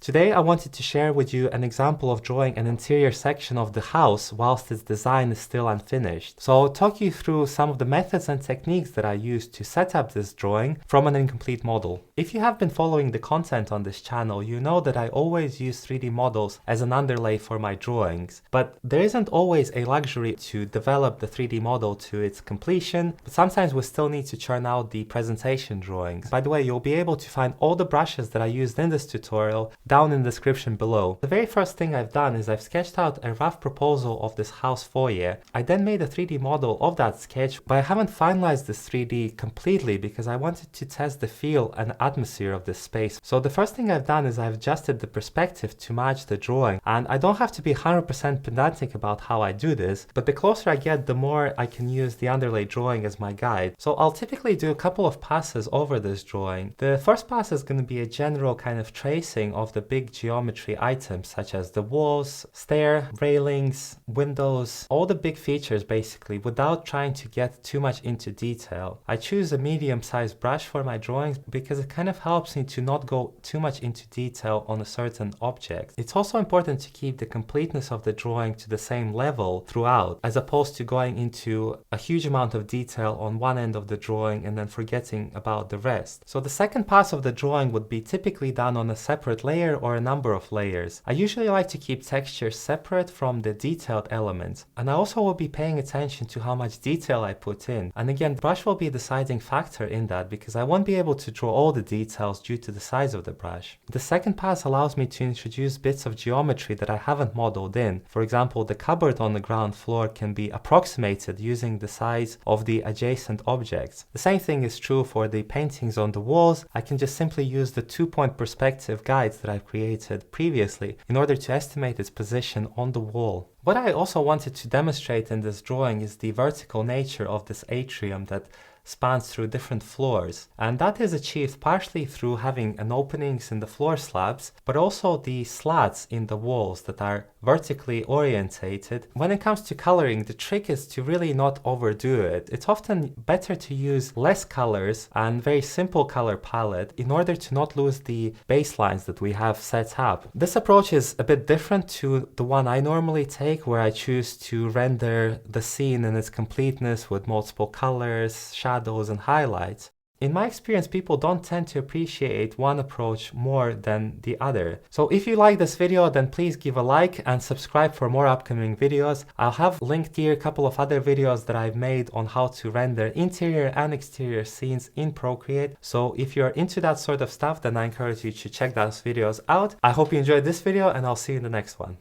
Today I wanted to share with you an example of drawing an interior section of the house whilst its design is still unfinished. So I'll talk you through some of the methods and techniques that I used to set up this drawing from an incomplete model. If you have been following the content on this channel, you know that I always use 3D models as an underlay for my drawings. But there isn't always a luxury to develop the 3D model to its completion, but sometimes we still need to churn out the presentation drawings. By the way, you'll be able to find all the brushes that I used in this tutorial down in the description below. The very first thing I've done is I've sketched out a rough proposal of this house foyer. I then made a 3D model of that sketch, but I haven't finalized this 3D completely because I wanted to test the feel and atmosphere of this space. So the first thing I've done is I've adjusted the perspective to match the drawing, and I don't have to be 100% pedantic about how I do this, but the closer I get, the more I can use the underlay drawing as my guide. So I'll typically do a couple of passes over this drawing. The first pass is going to be a general kind of tracing of the big geometry items such as the walls, stair, railings, windows, all the big features basically, without trying to get too much into detail. I choose a medium-sized brush for my drawings because it kind of helps me to not go too much into detail on a certain object. It's also important to keep the completeness of the drawing to the same level throughout, as opposed to going into a huge amount of detail on one end of the drawing and then forgetting about the rest. So the second pass of the drawing would be typically done on a separate layer or a number of layers. I usually like to keep textures separate from the detailed elements, and I also will be paying attention to how much detail I put in. And again, brush will be a deciding factor in that because I won't be able to draw all the details due to the size of the brush. The second pass allows me to introduce bits of geometry that I haven't modeled in. For example, the cupboard on the ground floor can be approximated using the size of the adjacent objects. The same thing is true for the paintings on the walls. I can just simply use the 2-point perspective guides that I've created previously in order to estimate its position on the wall. What I also wanted to demonstrate in this drawing is the vertical nature of this atrium that spans through different floors, and that is achieved partially through having an openings in the floor slabs, but also the slats in the walls that are vertically orientated. When it comes to coloring, the trick is to really not overdo it. It's often better to use less colors and very simple color palette in order to not lose the baselines that we have set up. This approach is a bit different to the one I normally take, where I choose to render the scene in its completeness with multiple colors, shadows and highlights. In my experience, people don't tend to appreciate one approach more than the other. So if you like this video, then please give a like and subscribe for more upcoming videos. I'll have linked here a couple of other videos that I've made on how to render interior and exterior scenes in Procreate. So if you're into that sort of stuff, then I encourage you to check those videos out. I hope you enjoyed this video, and I'll see you in the next one.